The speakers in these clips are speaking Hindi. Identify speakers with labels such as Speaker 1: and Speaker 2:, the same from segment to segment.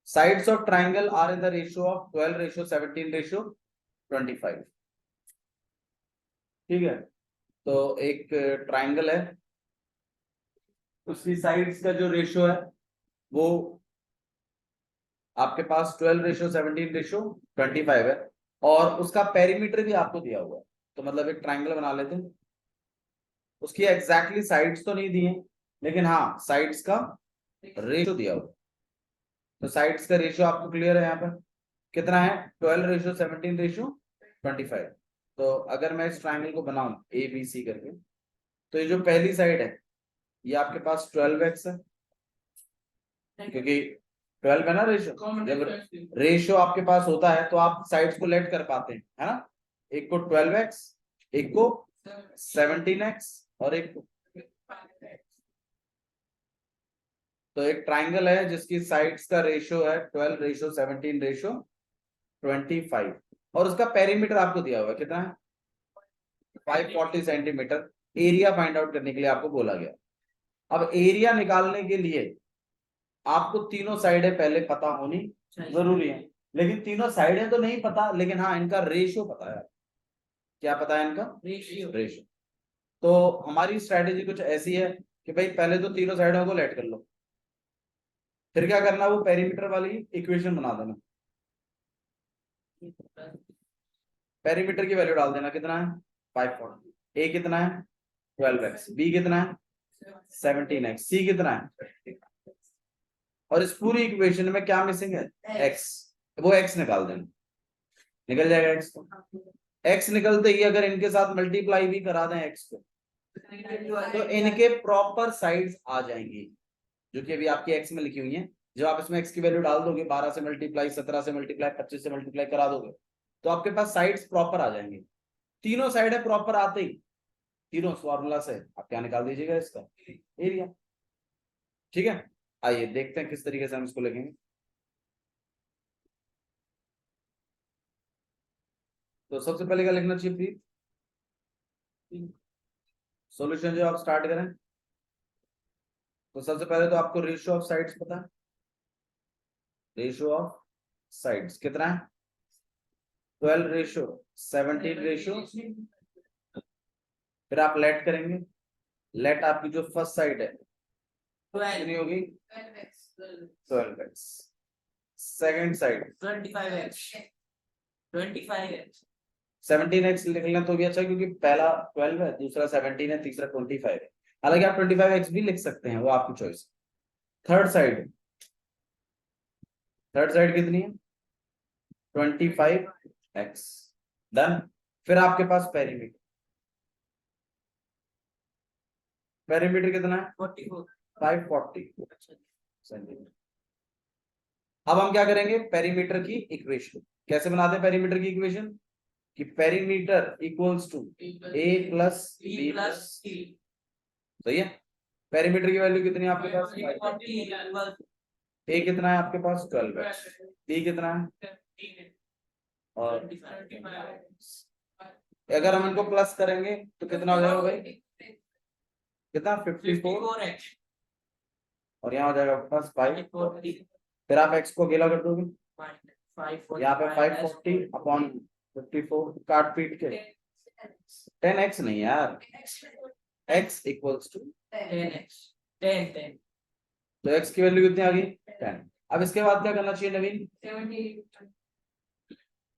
Speaker 1: Sides of triangle are in the ratio of 12:17:25। ठीक है, तो एक ट्राइंगल है, उसकी साइड्स का जो रेशियो है वो आपके पास 12:17:25 है, और उसका पेरीमीटर भी आपको दिया हुआ है। तो मतलब एक ट्राइंगल बना लेते हैं, उसकी एग्जैक्टली साइड्स तो नहीं दी है, लेकिन हाँ साइड्स का रेशियो दिया हुआ है। तो साइड्स का रेशियो आपको क्लियर है यहाँ पर कितना है, 12:17:25। तो अगर मैं इस ट्राइंगल को बनाऊं ए बी सी करके, तो ये जो पहली साइड है ये आपके पास 12x है, क्योंकि 12 है ना रेशियो। जब रेशियो आपके पास होता है तो आप साइड्स को लेट कर पाते हैं, है ना। एक को 12x, एक को 17x, और एक को, तो एक ट्राइंगल है जिसकी साइड्स का रेशियो है 12:17:25, और उसका पेरीमीटर आपको दिया हुआ है कितना है, 540 सेंटीमीटर। एरिया फाइंड आउट करने के लिए आपको बोला गया। अब एरिया निकालने के लिए आपको तीनों साइडें पहले पता होनी जरूरी है, लेकिन तीनों साइडें तो नहीं पता, लेकिन हाँ इनका रेशियो पता है। क्या पता है इनका रेशियो। तो हमारी स्ट्रेटेजी कुछ ऐसी है कि भाई पहले तो तीनों साइडों को लेट कर लो, फिर क्या करना, वो पेरीमीटर वाली इक्वेशन बना देना। पेरीमीटर की वैल्यू डाल देना, कितना है 540, ए कितना है 12x, बी कितना है 17x, सी कितना है, और इस पूरी इक्वेशन में क्या मिसिंग है, x। वो x निकाल देना, निकल जाएगा x। तो x निकलते ही अगर इनके साथ मल्टीप्लाई भी करा दें x को, तो इनके प्रॉपर साइड्स आ जाएंगी, जो कि अभी आपकी x में लिखी हुई है। जब आप इसमें x की वैल्यू डाल दोगे, 12 से मल्टीप्लाई, 17 से मल्टीप्लाई, 25 से मल्टीप्लाई करा दोगे, तो आपके पास साइड्स प्रॉपर आ जाएंगे। तीनों साइड है प्रॉपर आते ही, तीनों फॉर्मूला से आप क्या निकाल दीजिएगा, इसका एरिया। ठीक है, आइए देखते हैं किस तरीके से हम इसको लिखेंगे। तो सबसे पहले क्या लिखना चाहिए प्लीज, सॉल्यूशन जो आप स्टार्ट करें, तो सबसे पहले तो आपको रेशियो ऑफ साइड्स पता है। रेशियो ऑफ साइड्स कितना है, 12:17 फिर आप लेट करेंगे, लेट आपकी जो फर्स्ट साइड है कितनी होगी 12x, सेकंड साइड 17x लिख लें तो भी अच्छा, क्योंकि पहला 12 है, दूसरा 17 है, तीसरा 25 है। हालांकि आप 25x भी लिख सकते हैं, वो आपकी चॉइस। थर्ड साइड कितनी है 25x, डन। फिर आपके पास पेरीमीटर, कितना है 540 सेंटीमीटर। अब हम क्या करेंगे, पेरीमीटर की इक्वेशन कैसे बनाते हैं, पेरीमीटर की इक्वेशन कि perimeter equals to a plus b plus c। सही है, पेरीमीटर की वैल्यू कितनी है आपके पास, a कितना है आपके पास 12 है, b कितना है, और अगर हम इनको प्लस करेंगे तो कितना हो जाएगा भाई, कितना 54, और यहाँ हो जाएगा आपके पास 540। फिर आप x को अकेला कर दोगे, यहाँ पे 540 अपॉन 54 काट पीट के 10x नहीं यार, x इक्वल्स टू 10x, 10 तो x की वैल्यू कितनी आ गई 10। अब इसके बाद क्या करना चाहिए नवीन,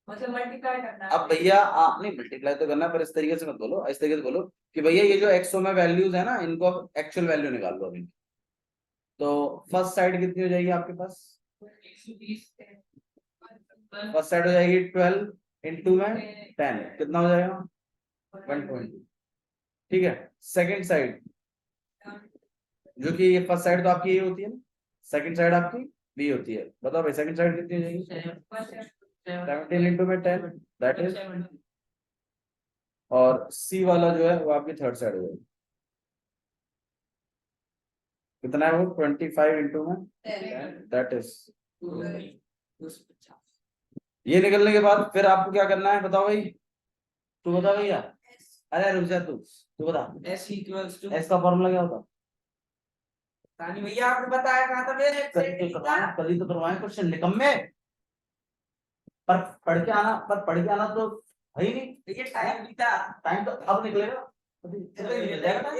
Speaker 2: मतलब मल्टीप्लाई करना।
Speaker 1: अब भैया आप नहीं मल्टीप्लाई तो करना, पर इस तरीके से मत बोलो, इस तरीके से बोलो कि भैया ये जो एक्सो में वैल्यूज है ना, इनको एक्चुअल वैल्यू निकाल लो अभी। तो फर्स्ट साइड कितनी हो जाएगी आपके पास, फर्स्ट साइड हो जाएगी 12 इंटू में 10, कितना हो जाएगा 120। ठीक है, सेकंड साइड, जो कि ये फर्स्ट साइड तो आपकी ये होती है ना, सेकंड साइड आपकी बी होती है। बताओ भाई सेकंड साइड कितनी हो जाएगी 17 इंटू में 10, दैट इज, और सी वाला जो है वो आपकी थर्ड साइड हो जाएगी, कितना है वो 25 इंटू में, दैट इज। ये निकलने के बाद फिर आपको क्या करना है बताओ भाई, तू बता भैया, अरे रुक जा तू बता,
Speaker 2: S equals to
Speaker 1: एस का फॉर्मूला क्या होता,
Speaker 2: भैया आपने बताया कहा था मेरे
Speaker 1: कल ही तो करवाए क्वेश्चन निकम्मे। पर पढ़ के आना तो है ही नहीं।
Speaker 2: ये टाइम भी था।
Speaker 1: टाइम तो अब निकलेगा, अभी निकल जाएगा ना।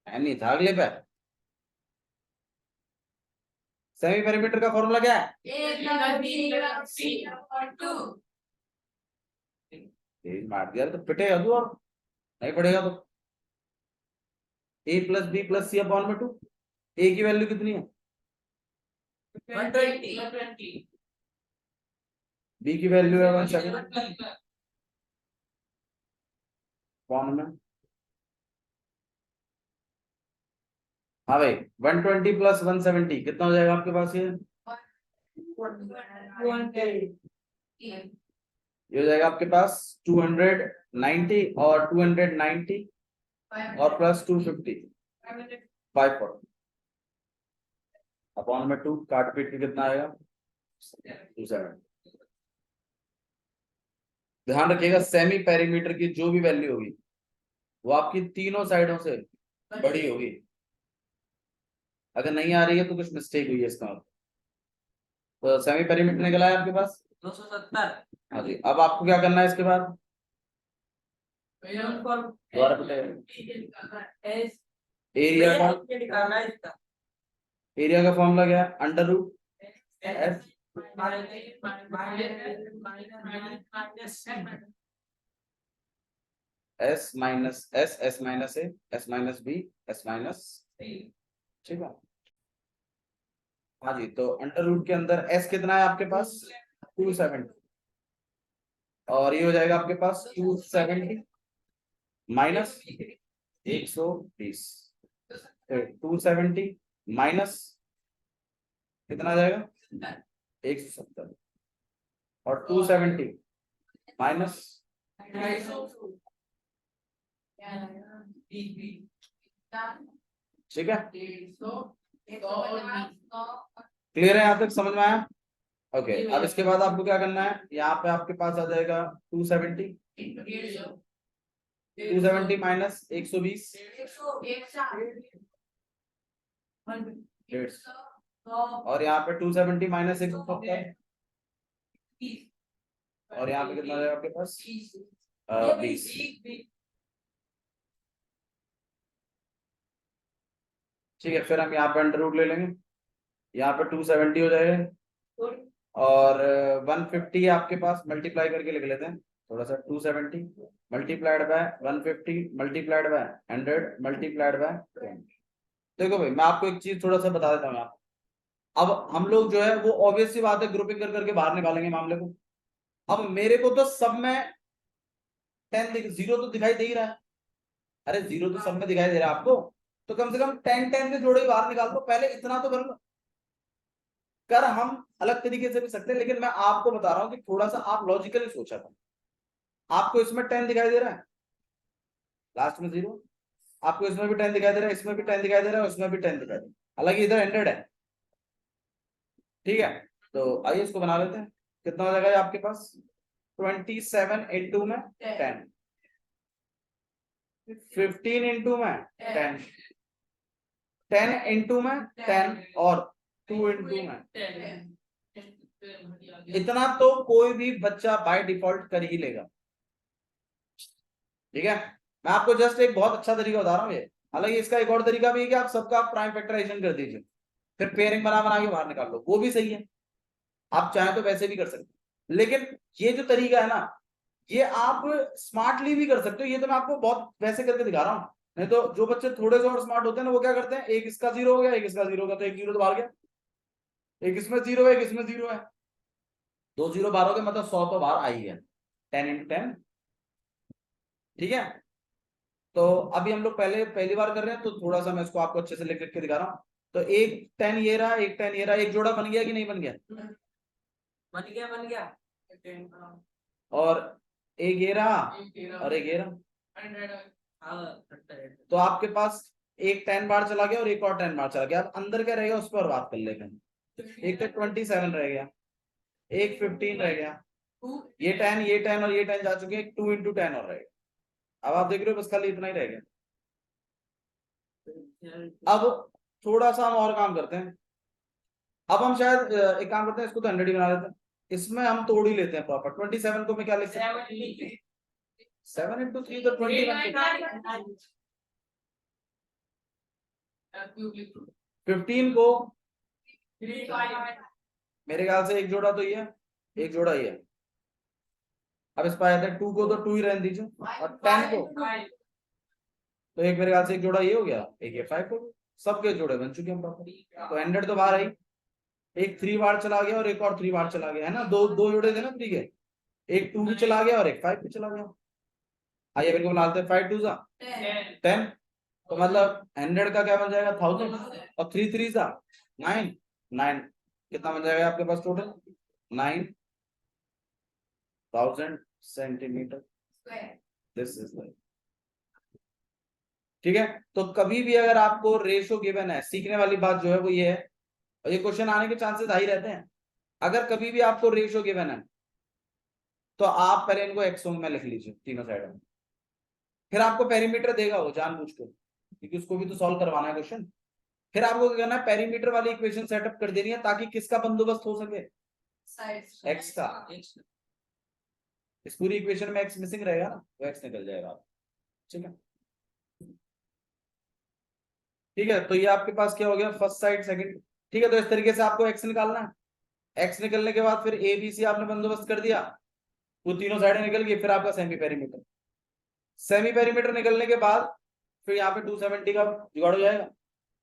Speaker 1: नहीं था अगले पे। सेमी पेरीमीटर का फॉर्मूला क्या है? तेज मार दिया तो पिटेगा तू, और नहीं पड़ेगा तो a plus B plus C upon में 2। ए की वैल्यू कितनी है?
Speaker 2: 120
Speaker 1: बी की वैल्यू है 170 अपॉन में। हाँ भाई 120 प्लस 170 कितना हो जाएगा आपके पास? ये हो जाएगा आपके पास 290 और 290 और प्लस 250 540 अपॉन में 2 काट पीट के कितना आएगा? 270। ध्यान रखिएगा सेमी पेरीमीटर की जो भी वैल्यू होगी वो आपकी तीनों साइडों से बड़ी होगी। अगर नहीं आ रही है तो कुछ मिस्टेक हुई है इसका मतलब। तो सेमी पेरीमीटर निकला है आपके पास
Speaker 2: 270।
Speaker 1: हाँ जी। अब आपको क्या करना है इसके बाद? दोबारा एरिया का एरिया का फॉर्मूला क्या है? Under root S S minus S, S minus A, S minus B, S minus ठीक है। हाँ जी, तो अंडर रूट के अंदर एस कितना है आपके पास? 270 और ये हो जाएगा आपके पास 270 माइनस 120। 270 माइनस कितना आ जाएगा? 170 और 270 माइनस ठीक है। क्लियर है? यहाँ तक समझ में आया? ओके अब इसके बाद आपको क्या करना है? यहाँ पे आपके पास आ जाएगा 270 माइनस 120 और यहाँ पे 270 माइनस 170 और यहाँ पे कितना आ जाएगा आपके पास? 20। ठीक है, फिर हम यहाँ पे अंडर रूट ले लेंगे। यहाँ पे 270 हो जाएगा और 150 आपके पास मल्टीप्लाई करके लिख लेते हैं थोड़ा सा। 270 multiplied by 150 multiplied by 100 multiplied by 10। देखो भाई मैं आपको एक चीज थोड़ा सा बता देता हूँ यहाँ। अब हम लोग जो है वो ऑब्वियस सी बात है ग्रुपिंग कर करके बाहर निकालेंगे मामले को। अब मेरे को तो सब में 10 जीरो तो दिखाई दे ही रहा है। अरे जीरो तो सब में दिखाई दे रहा है आपको, तो कम से कम 10 के जोड़े बाहर निकाल दो, पहले इतना तो कर लो। कर हम अलग तरीके से भी सकते हैं, लेकिन मैं आपको बता रहा हूं कि थोड़ा सा आप लॉजिकली सोचा था। आपको इसमें 10 दिखाई दे रहा है, लास्ट में जीरो। आपको इसमें भी 10 दिखाई दे रहा है, इसमें भी 10 दिखाई दे रहा है, उसमें भी 10 दिखाई दे रहा है, हालांकि इधर 100 है। ठीक है, तो आइए इसको बना लेते हैं। कितना हो जाएगा ये आपके पास? 27 इंटू में 10, 15 इंटू में 10, 10 इंटू में 10 और 2 इंटू में। इतना तो कोई भी बच्चा बाय डिफॉल्ट कर ही लेगा। ठीक है, मैं आपको जस्ट एक बहुत अच्छा तरीका बता रहा हूँ ये। हालांकि इसका एक और तरीका भी है कि आप सबका प्राइम फैक्टराइजेशन कर दीजिए, फिर पेयरिंग बना बना के बाहर निकाल लो, वो भी सही है। आप चाहें तो वैसे भी कर सकते हैं, लेकिन ये जो तरीका है ना, ये आप स्मार्टली भी कर सकते हो। ये तो मैं आपको बहुत वैसे करके दिखा रहा हूँ। नहीं तो जो बच्चे थोड़े से और स्मार्ट होते हैं ना, वो क्या करते हैं, एक इसका जीरो हो गया, एक इसका जीरो हो गया, तो एक जीरो तो बाहर गया, एक इसमें जीरो है, एक इसमें जीरो है, 2 जीरो बाहर हो गए, मतलब 100 तो बाहर आई है। 10 इंटू 10। ठीक है, तो अभी हम लोग पहली बार कर रहे हैं, तो थोड़ा सा मैं इसको आपको अच्छे से लिख लिख के दिखा रहा हूँ। तो एक 10 ये रहा, एक 10 ये रहा, एक जोड़ा बन गया कि नहीं बन गया?
Speaker 2: बन गया।
Speaker 1: और एक ये रहा और एक ये रहा, तो आपके पास एक 10 बार चला गया और एक और 10 बार चला गया। अब अंदर क्या रहेगा उस पर बात कर लेते हैं। एक तो 27 रह गया, एक 15 रह गया, ये 10 और ये 10 जा चुके हैं, 2 इंटू 10 और रहेगा। अब आप देख रहे हो बस खाली इतना ही रह गया। अब थोड़ा सा हम और काम करते हैं। अब हम शायद एक काम करते हैं, इसको तो 100 ही बना लेते हैं, इसमें हम तोड़ ही लेते हैं प्रॉपर। 27 को मैं क्या लिख सकता हूँ? 7 into 3 तो 21। 15 को मेरे ख्याल से एक जोड़ा तो ये है, एक जोड़ा ये है। अब इस पर आते हैं 2 को तो 2 ही रहने दीजिए, और 10 को तो एक मेरे ख्याल से एक जोड़ा ये हो गया, एक ये 5 को, सबके जोड़े बन चुके हैं प्रॉपर। तो 100 तो बाहर आई, एक 3 बार चला गया और एक और 3 बार चला गया, है ना, दो दो जोड़े थे ना 3 के, एक 2 भी चला गया और एक 5 भी चला गया। आइए मेरे को बनाते हैं 5 2 जा 10, तो मतलब 100 का क्या बन जाएगा 1000, और 3 3 जा 9 9, कितना बन जाएगा आपके पास total? 9000 centimetre. This is the, ठीक है। तो कभी भी अगर आपको रेशो गिवन है, सीखने वाली बात जो है वो ये है, और ये क्वेश्चन आने के चांसेस हाई रहते हैं, अगर कभी भी आपको रेशो गिवन है तो आप पहले इनको एक्सों में लिख लीजिए तीनों साइड में, फिर आपको पेरीमीटर देगा वो जानबूझ के, क्योंकि उसको भी तो सॉल्व करवाना है क्वेश्चन। फिर आपको क्या करना है, पेरीमीटर वाली इक्वेशन सेटअप कर देनी है, ताकि किसका बंदोबस्त हो सके? एक्स का। इस पूरी इक्वेशन में एक्स मिसिंग रहेगा ना, तो एक्स निकल जाएगा, ठीक है। ठीक है, तो ये आपके पास क्या हो गया, फर्स्ट साइड सेकंड। ठीक है, तो इस तरीके से आपको एक्स निकालना है। एक्स निकलने के बाद फिर ए बी सी आपने बंदोबस्त कर दिया, वो तीनों साइडें निकल गई, फिर आपका सेमी पेरीमीटर। सेमी पेरीमीटर निकलने के बाद फिर यहाँ पे 270 का जुगाड़ हो जाएगा।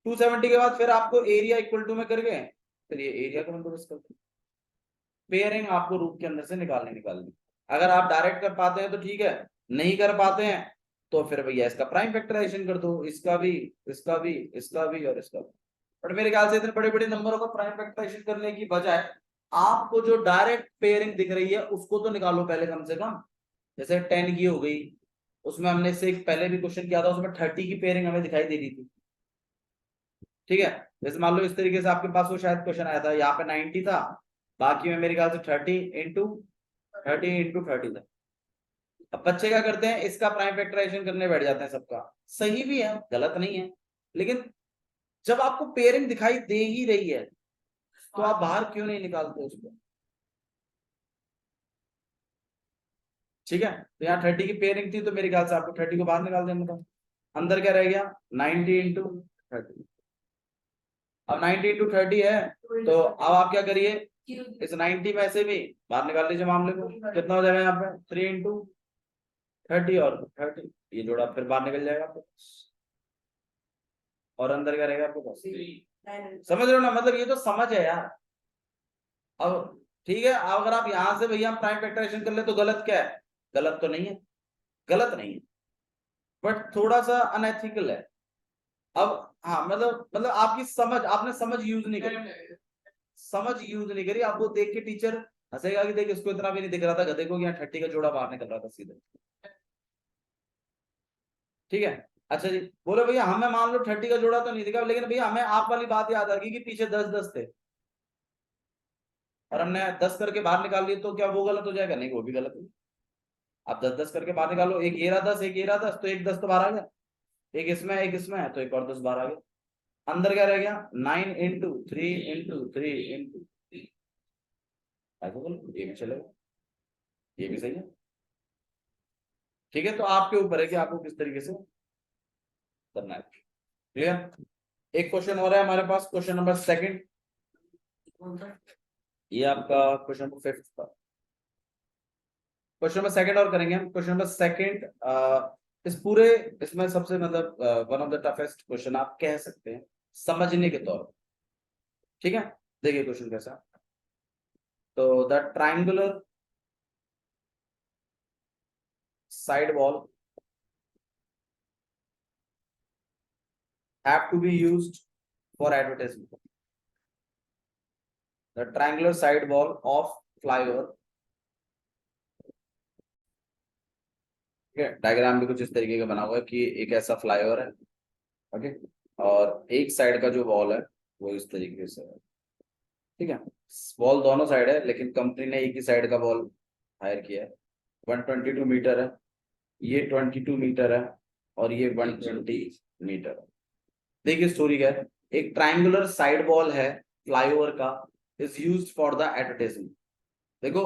Speaker 1: 270 के बाद फिर आपको एरिया इक्वल टू में करके फिर ये एरिया का बंदोबस्त करते, पेयरिंग आपको रूप के अंदर से निकालनी। अगर आप डायरेक्ट कर पाते हैं तो ठीक है, नहीं कर पाते हैं तो फिर भैया इसका प्राइम फैक्टराइजेशन कर दो, इसका भी, इसका भी, इसका भी और इसका भी। बट मेरे ख्याल से इतने बड़े बड़े नंबरों का प्राइम फैक्टराइजेशन करने की बजाय आपको जो डायरेक्ट पेयरिंग दिख रही है उसको तो निकालो पहले कम से कम। जैसे 10 की हो गई, उसमें हमने से एक पहले भी क्वेश्चन किया था, उसमें 30 की पेयरिंग हमें दिखाई दे रही थी। ठीक है, जैसे मान लो इस तरीके से आपके पास वो शायद क्वेश्चन आया था, यहाँ पे 90 था, बाकी में मेरे ख्याल से 30 into 30 था। अब बच्चे क्या करते हैं, इसका प्राइम फैक्टराइजेशन करने बैठ जाते हैं सबका। सही भी है, गलत नहीं है, लेकिन जब आपको पेयरिंग दिखाई दे ही रही है तो आप बाहर क्यों नहीं निकालते उसको? ठीक है, तो यहाँ 30 की पेयरिंग थी, तो मेरे ख्याल से आपको 30 को बाहर निकाल देना था। अंदर क्या रह गया, 90 into 30। अब 90 into 30 है, तो अब आप क्या करिए, इस 90 में से भी बाहर निकाल लीजिए मामले को। कितना हो जाएगा यहाँ पे, 3 into 30 और 30, ये जोड़ा फिर बाहर निकल जाएगा आपको, और अंदर क्या रहेगा आपके पास? समझ रहे हो ना, मतलब ये तो समझ है यार। अब ठीक है, अगर आप यहां से भैया हम प्राइम फैक्टराइजेशन कर ले तो गलत क्या है? गलत तो नहीं है, गलत नहीं है, बट थोड़ा सा अनएथिकल है। अब हाँ, मतलब आपकी समझ, आपने समझ यूज नहीं करी, समझ यूज नहीं करी। आपको देख के टीचर हंसेगा कि देख इसको इतना भी नहीं दिख रहा था गधे को, यहाँ 30 का जोड़ा बाहर निकल रहा था सीधे। ठीक है, अच्छा जी, बोलो भैया हमें मान लो 30 का जोड़ा तो नहीं दिखा, लेकिन भैया हमें आप वाली बात याद आ गई कि पीछे 10-10 थे और हमने 10 करके बाहर निकाल लिए, तो क्या वो गलत हो जाएगा? नहीं, वो भी गलत है। आप 10-10 करके बाहर निकालो, एक ये रहा 10, एक ये रहा 10, तो एक 10 तो बाहर आ गया, एक इसमें है, तो एक और 10 बाहर आ गया। अंदर क्या रह गया, 9 into 3 into 3 into, ऐसा बोलो, ये भी चलेगा, ये भी सही है। ठीक है, तो आपके ऊपर है कि आपको किस तरीके से करना है। क्लियर? एक क्वेश्चन हो रहा है हमारे पास, क्वेश्चन नंबर 2, ये आपका क्वेश्चन नंबर 5 था। क्वेश्चन नंबर 2 और करेंगे हम। क्वेश्चन नंबर 2 इस पूरे, इसमें सबसे मतलब one of the toughest question आप कह सकते हैं समझने के तौर पर। ठीक है, देखिए क्वेश्चन कैसा। तो the triangular side wall have to be used for advertisement. The triangular side wall of flyover, diagram भी कुछ इस तरीके का बना हुआ है कि एक ऐसा फ्लाईओवर है, ओके, और एक साइड का जो वॉल है वो इस तरीके से है। ठीक है, वॉल दोनों साइड है, लेकिन कंपनी ने एक ही साइड का वॉल हायर किया है। 122 मीटर है, ये 22 मीटर है, और ये 120 मीटर है। देखिए स्टोरी क्या है, एक ट्राइंगुलर साइड वॉल है फ्लाईओवर का, is used for the advertisement. देखो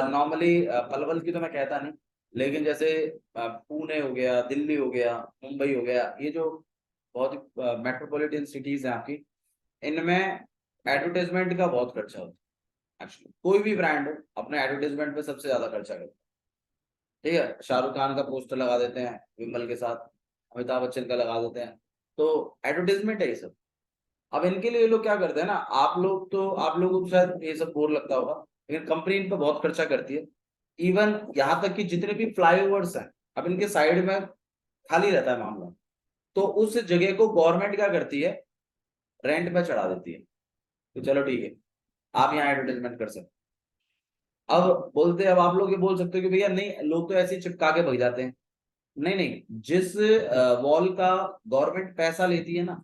Speaker 1: नॉर्मली पलवल की तो मैं कहता नहीं, लेकिन जैसे पुणे हो गया, दिल्ली हो गया, मुंबई हो गया, ये जो बहुत मेट्रोपॉलिटन सिटीज हैं आपकी, इनमें एडवर्टाइजमेंट का बहुत खर्चा होता है। एक्चुअली कोई भी ब्रांड हो अपने एडवर्टाइजमेंट पे सबसे ज्यादा खर्चा करता है। ठीक है, शाहरुख खान का पोस्टर लगा देते हैं विमल के साथ, अमिताभ बच्चन का लगा देते हैं, तो एडवर्टाइजमेंट है ये सब। अब इनके लिए ये लोग क्या करते हैं ना, आप लोगों को शायद ये सब बोर लगता होगा, लेकिन कंपनी इन पर बहुत खर्चा करती है। इवन यहाँ तक कि जितने भी फ्लाईओवर्स हैं, अब इनके साइड में खाली रहता है मामला, तो उस जगह को गवर्नमेंट क्या करती है, रेंट पे चढ़ा देती है, तो चलो ठीक है आप यहाँ एडवर्टाइजमेंट कर सकते। अब बोलते हैं, अब आप लोग ये बोल सकते हो कि भैया नहीं, लोग तो ऐसे ही चिपका के भग जाते हैं। नहीं नहीं, जिस वॉल का गवर्नमेंट पैसा लेती है ना,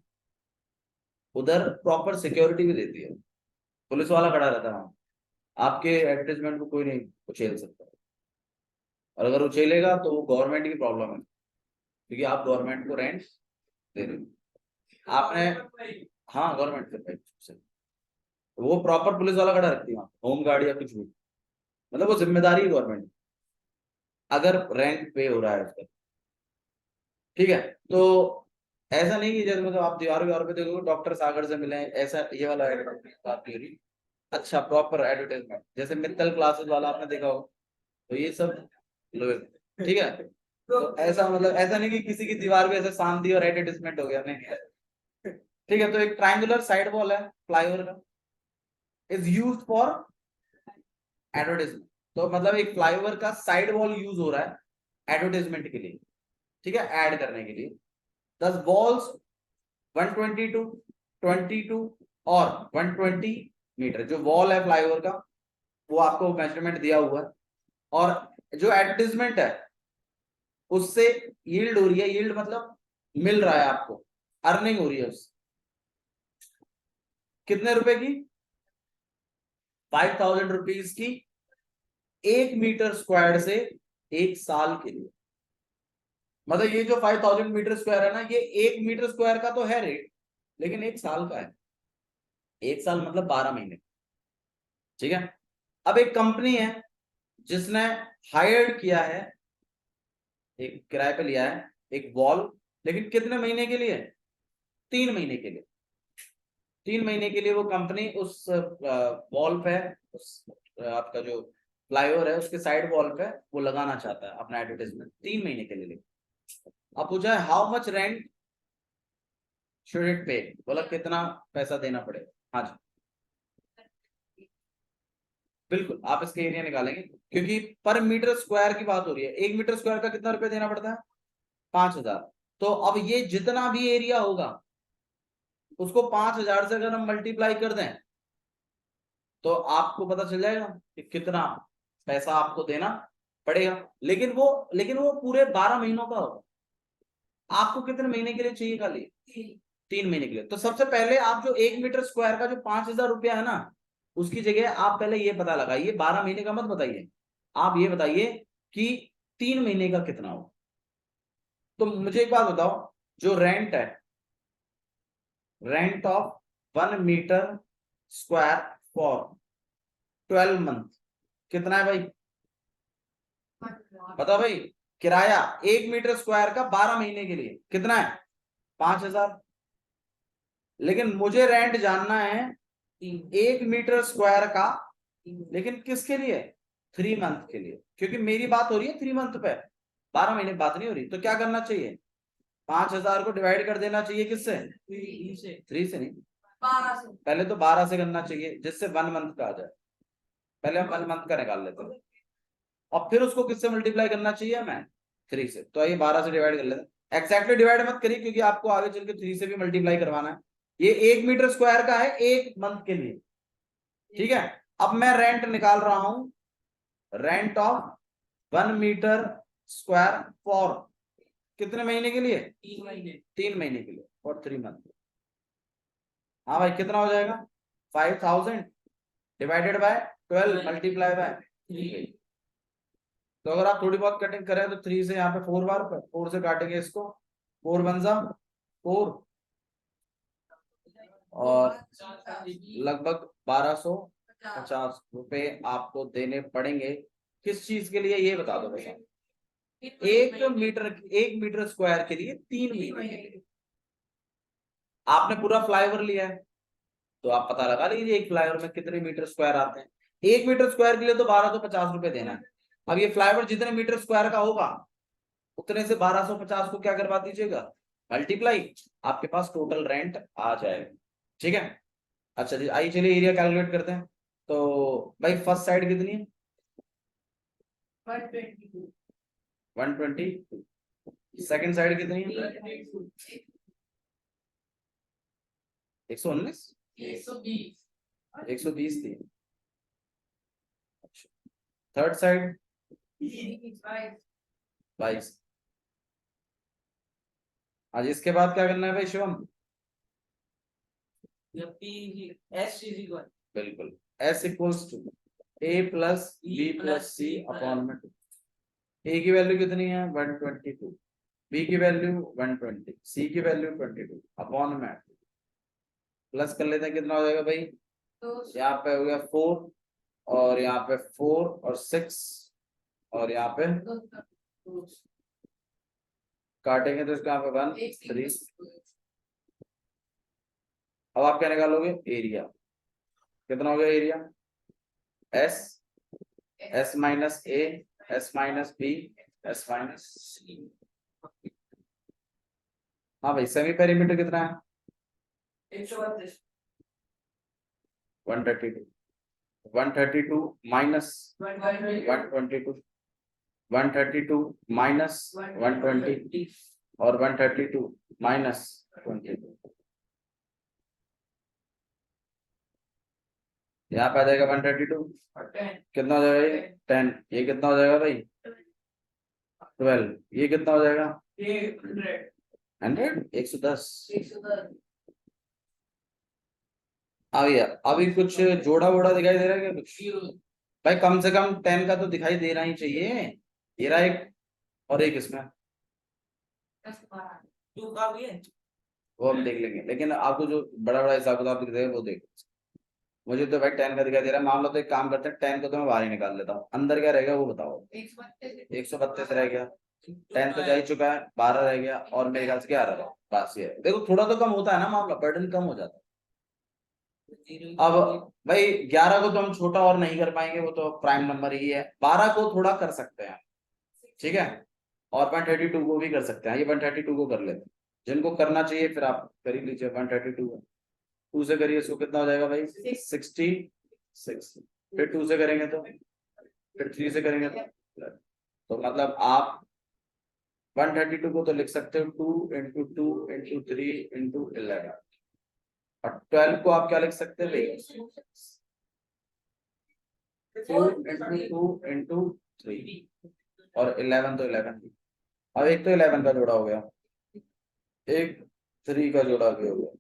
Speaker 1: उधर प्रॉपर सिक्योरिटी भी देती है, पुलिस वाला खड़ा रहता है वहां, आपके एडवर्टाइजमेंट को कोई नहीं उछेल सकता। और अगर उछेलेगा तो वो गवर्नमेंट की प्रॉब्लम है, क्योंकि आप गवर्नमेंट को रेंट दे रहे हो आपने। हाँ गवर्नमेंट से वो प्रॉपर पुलिस वाला खड़ा रखती है वहां, होम गार्ड या कुछ भी, मतलब वो जिम्मेदारी है गवर्नमेंट अगर रेंट पे हो रहा है उसका। ठीक है, तो ऐसा नहीं कि जैसे मतलब आप दीवार दीवार पे देखोगे डॉक्टर सागर से मिले, ऐसा ये वाला एडवर्टाइजमेंट बात नहीं हो रही। अच्छा प्रॉपर एडवर्टाइजमेंट, जैसे मित्तल क्लासेस वाला आपने देखा हो, तो ये सब लोग, ठीक है। तो ऐसा मतलब ऐसा नहीं कि किसी की दीवार पे ऐसे शांति और एडवर्टाइजमेंट हो गया, नहीं। ठीक है, तो एक ट्राइंगुलर साइड वॉल है फ्लाईओवर का, इज यूज फॉर एडवर्टाइजमेंट। तो मतलब एक फ्लाईओवर का साइड वॉल यूज हो रहा है एडवर्टाइजमेंट के लिए, ठीक है, ऐड करने के लिए। 10 वॉल्स 122, 22 और 120 मीटर, जो वॉल है फ्लाईओवर का वो आपको मेजरमेंट दिया हुआ है, और जो एडवर्टाइजमेंट है उससे यील्ड हो रही है, यील्ड मतलब मिल रहा है आपको, अर्निंग हो रही है उससे। कितने रुपए की? 5000 रुपीज की 1 मीटर स्क्वायर से 1 साल के लिए। मतलब ये जो 5000 मीटर स्क्वायर है ना, ये 1 मीटर स्क्वायर का तो है रेट, लेकिन 1 साल का है। 1 साल मतलब 12 महीने। ठीक है, अब एक कंपनी है जिसने हायर्ड किया है, एक किराए पे लिया है एक वॉल, लेकिन कितने महीने के लिए? 3 महीने के लिए। 3 महीने के लिए वो कंपनी उस वॉल पे, उस आपका जो फ्लाईओवर है उसके साइड वॉल पे वो लगाना चाहता है अपना एडवर्टाइजमेंट 3 महीने के लिए। अब पूछा है how much rent should it पे, बोला कितना पैसा देना पड़ेगा। हाँ जी बिल्कुल, आप इसके एरिया निकालेंगे, क्योंकि पर मीटर स्क्वायर की बात हो रही है। 1 मीटर स्क्वायर का कितना रुपया देना पड़ता है? 5000। तो अब ये जितना भी एरिया होगा उसको 5000 से अगर हम मल्टीप्लाई कर दें तो आपको पता चल जाएगा कि कितना पैसा आपको देना पड़ेगा। लेकिन वो पूरे 12 महीनों का होगा। आपको कितने महीने के लिए चाहिए खाली? 3 महीने के लिए। तो सबसे पहले आप जो 1 मीटर स्क्वायर का जो 5000 रुपया है ना, उसकी जगह आप पहले ये पता लगाइए, 12 महीने का मत बताइए, आप ये बताइए कि 3 महीने का कितना हो। तो मुझे एक बात बताओ, जो रेंट है, rent of 1 metre square for 12 month कितना है भाई? बताओ भाई, किराया 1 मीटर स्क्वायर का 12 महीने के लिए कितना है? 5000। लेकिन मुझे रेंट जानना है 1 मीटर स्क्वायर का, लेकिन किसके लिए? 3 मंथ के लिए, क्योंकि मेरी बात हो रही है 3 मंथ पे, 12 महीने बात नहीं हो रही। तो क्या करना चाहिए? 5000 को डिवाइड कर देना चाहिए किससे? 3 से नहीं,
Speaker 2: 12 से।
Speaker 1: पहले तो 12 से करना चाहिए, जिससे 1 मंथ का आ जाए। पहले हम 1 मंथ का निकाल लेते हैं, और फिर उसको किससे मल्टीप्लाई करना चाहिए हमें? 3 से। तो ये 12 से डिवाइड कर लेते हैं। एक्जैक्टली डिवाइड मत करिए, क्योंकि आपको आगे चल के 3 से भी मल्टीप्लाई करवाना है। ये 1 मीटर स्क्वायर का है 1 मंथ के लिए। ठीक है, अब मैं रेंट निकाल रहा हूं, rent of 1 metre square for कितने महीने के लिए?
Speaker 2: 3 महीने।
Speaker 1: 3 महीने के लिए, और 3 मंथ। हाँ भाई, कितना हो जाएगा? 5000 डिवाइडेड बाय 12 मल्टीप्लाई बाय 3। तो अगर आप थोड़ी बहुत कटिंग करें तो 3 से यहाँ पे 4 बार, 4 से काटेंगे इसको, 4 1 जा 4, और लगभग 1250 रुपए आपको देने पड़ेंगे। किस चीज के लिए ये बता दो भैया। 1 मीटर स्क्वायर के लिए 3 मीटर। आपने पूरा फ्लाईओवर लिया है तो आप पता लगा लीजिए एक फ्लाईओवर में कितने मीटर स्क्वायर आते हैं। 1 मीटर स्क्वायर के लिए तो 1250 रुपए देना है। अब ये फ्लाईओवर जितने मीटर स्क्वायर का होगा उतने से 1250 को क्या करवा दीजिएगा, मल्टीप्लाई, आपके पास टोटल रेंट आ जाएगा। ठीक है। अच्छा जी, आइए चलिए एरिया कैलकुलेट करते हैं। तो भाई फर्स्ट साइड कितनी है, 120। सेकंड साइड कितनी है, 119, 120 थी। Third side 22। आज इसके बाद क्या करना है भाई शिवम, बिल्कुल S equals to A plus B plus C upon में 2। A की वैल्यू कितनी है 122, B की वैल्यू 120, C की वैल्यू 22 अपॉन में प्लस कर लेते हैं। कितना हो जाएगा भाई, यहाँ पे हो गया 4 और यहाँ पे 4 और 6 और यहाँ पे काटेंगे तो इसका यहाँ पे 1 3। अब आप क्या निकालोगे, एरिया कितना हो गया, area S minus A, S minus B, S minus C। हाँ भाई सेमी पेरीमीटर कितना है 132, 132 माइनस 122, 132 माइनस 120 और 132 माइनस 22। यहाँ पे आ जाएगा 132, कितना हो जाएगा ये 10, ये कितना हो जाएगा भाई 12, ये कितना हो जाएगा 100, 110। अभी कुछ जोड़ा वोड़ा दिखाई दे रहा है क्या कुछ भाई, कम से कम 10 का तो दिखाई दे रहा ही चाहिए। ये रहा एक और एक इसमें, वो हम देख लेंगे, लेकिन आपको जो बड़ा बड़ा हिसाब किताब दिख रहा है वो देख। मुझे तो भाई 10 का दिखाई दे रहा है। मान लो तो एक काम करते हैं, 10 को तो मैं बाहर ही निकाल लेता हूँ, अंदर क्या रहेगा वो बताओ। 132 रह गया, 10 तो जा ही चुका है, 12 रह गया और मेरे ख्याल से 11 रहा। बस ये देखो थोड़ा तो कम होता है ना मामला, बर्डन कम हो जाता है। अब भाई 11 को तो हम छोटा और नहीं कर पाएंगे, वो तो प्राइम नंबर ही है। 12 को थोड़ा कर सकते हैं, ठीक है, और 132 को भी कर सकते हैं। ये 132 को कर लेते हैं, जिनको करना चाहिए फिर आप कर ही लीजिए। 132 2 से करिए, इसको कितना हो जाएगा भाई 66। फिर 2 से करेंगे तो, फिर 3 से करेंगे तो मतलब आप 132 को तो लिख सकते हो 2 इंटू 2 इंटू 3 इंटू 11, और 12 को आप क्या लिख सकते हैं भाई 2 इंटू 2 इंटू 3 और 11 तो 11। अब एक तो 11 का जोड़ा हो गया, एक 3 का जोड़ा भी हो गया,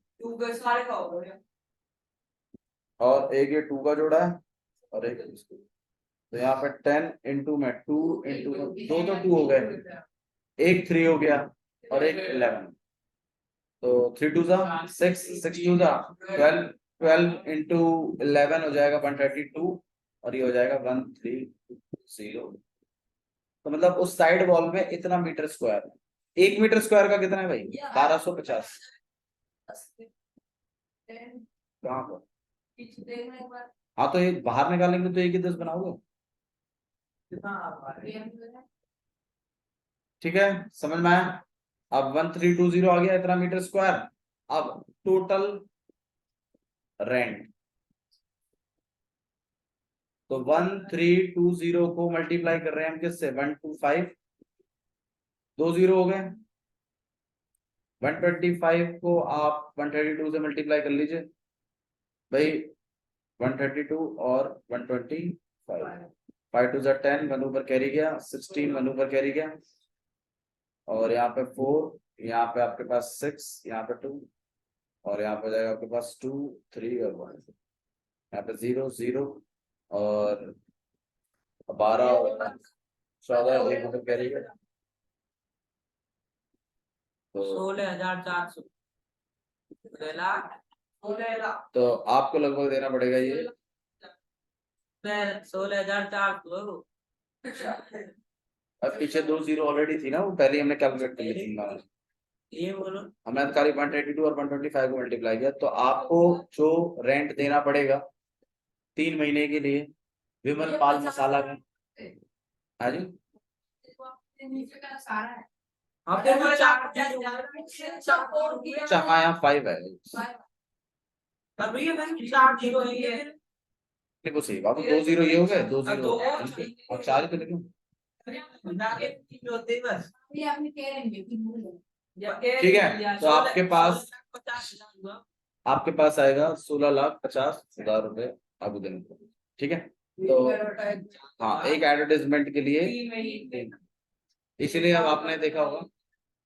Speaker 1: और एक ये 2 का जोड़ा है और एक इसको। तो यहाँ पे 10 इंटू में 2 इंटू दो तो 2 हो गए, एक 3 हो गया और एक 11। तो 3 2 6, 6 2 12, 12 इंटू 11 हो जाएगा 132 और ये हो जाएगा 130। तो मतलब उस साइड वॉल में इतना मीटर स्क्वायर है। 1 मीटर स्क्वायर का कितना है भाई 1250। कहाँ पर, हाँ तो ये बाहर निकालेंगे तो 1 ही 10 बनाओगे, ठीक है, समझ में आया। अब 1320 आ गया इतना मीटर स्क्वायर। अब टोटल रेंट, तो 1320 को मल्टीप्लाई कर रहे हैं हम किससे 125, 2 0 हो गए। 125 को आप 132 से मल्टीप्लाई कर लीजिए भाई, 132 और 125, 5 2 10, 1 ऊपर कैरी गया, 16 1 ऊपर कैरी गया, और यहाँ पे 4, यहाँ पे आपके पास 6, यहाँ पे 2, और यहाँ पे जाएगा आपके पास 2 3 और 1, यहाँ पे 0 0 और 12 और 14 एक ऊपर कैरी गया, तो
Speaker 2: 16,400 लाख
Speaker 1: तो आपको लगभग देना पड़ेगा ये
Speaker 2: 16,400।
Speaker 1: अब पीछे 2 जीरो ऑलरेडी थी ना, वो पहले ही हमने कैलकुलेट कर ली थी।
Speaker 2: ये बोलो।
Speaker 1: हमने तो खाली 182 और 125 को मल्टीप्लाई किया, तो आपको जो रेंट देना पड़ेगा 3 महीने के लिए विमल पाल मसाला का, हाँ जी,
Speaker 2: आपके को 4
Speaker 1: अच्छा हाँ यहाँ 5 है।
Speaker 2: पर भैया मैंने 4 जीरो है ये।
Speaker 1: देखो सही बाबू, 2 जीरो ये हो गए, 2
Speaker 2: अब
Speaker 1: जीरो
Speaker 2: दो
Speaker 1: और 4 ही तो लिखो।
Speaker 2: बस।
Speaker 1: ठीक है, तो आपके पास आएगा 16,50,000 रुपए अभी दिन को। ठीक है, तो हाँ एक एडवर्टाइजमेंट के लिए, इसीलिए अब आपने देखा होगा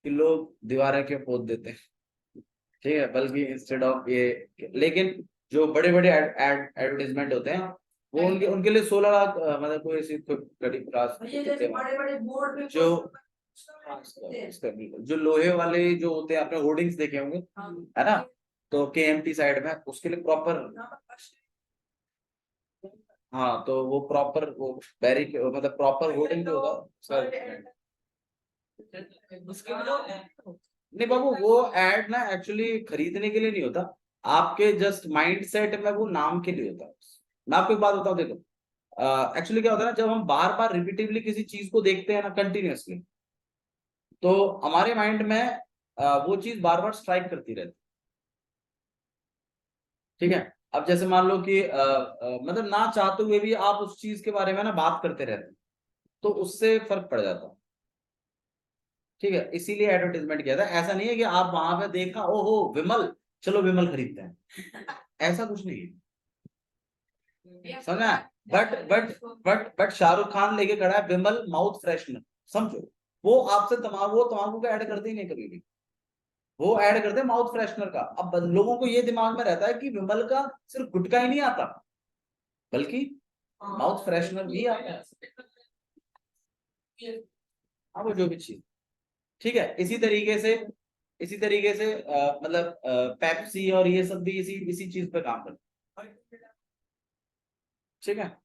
Speaker 1: कि लोग दीवारें क्यों पोत देते हैं, ठीक है, बल्कि इंस्टेड ऑफ ये, लेकिन जो बड़े बड़े एडवर्टाइजमेंट होते हैं वो उनके उनके लिए 16 लाख मतलब कोई ऐसी बड़ी क्लास जो जो लोहे वाले जो होते हैं, आपने होर्डिंग्स देखे होंगे, है ना, तो केएमटी साइड में उसके लिए प्रॉपर, हाँ तो वो प्रॉपर वो बैरी मतलब प्रॉपर होर्डिंग जो होगा सर।
Speaker 2: उसके बाद
Speaker 1: नहीं बाबू, वो एड ना एक्चुअली खरीदने के लिए नहीं होता, आपके जस्ट माइंड सेट में वो नाम के लिए होता है। मैं आपको एक बात बताऊं, देखो एक्चुअली क्या होता है ना, जब हम बार बार रिपीटिवली किसी चीज को देखते हैं ना कंटिन्यूअसली, तो हमारे माइंड में वो चीज बार बार स्ट्राइक करती रहती, ठीक है। अब जैसे मान लो कि मतलब ना चाहते हुए भी आप उस चीज के बारे में ना बात करते रहते हैं, तो उससे फर्क पड़ जाता है, ठीक है। इसीलिए एडवर्टाइजमेंट किया था, ऐसा नहीं है कि आप वहां पे देखा ओहो विमल, चलो विमल खरीदते हैं, ऐसा कुछ नहीं है, समझा। बट शाहरुख खान लेके खड़ा है विमल माउथ फ्रेशनर, समझो, वो आपसे वो तमाकू का ऐड करते ही नहीं कभी भी, वो ऐड करते हैं माउथ फ्रेशनर का। अब लोगों को ये दिमाग में रहता है कि विमल का सिर्फ गुटखा ही नहीं आता, बल्कि माउथ फ्रेशनर भी आता है, हाँ वो जो भी चीज, ठीक है। इसी तरीके से मतलब पेप्सी और ये सब भी इसी इसी चीज पे काम करते हैं, ठीक है।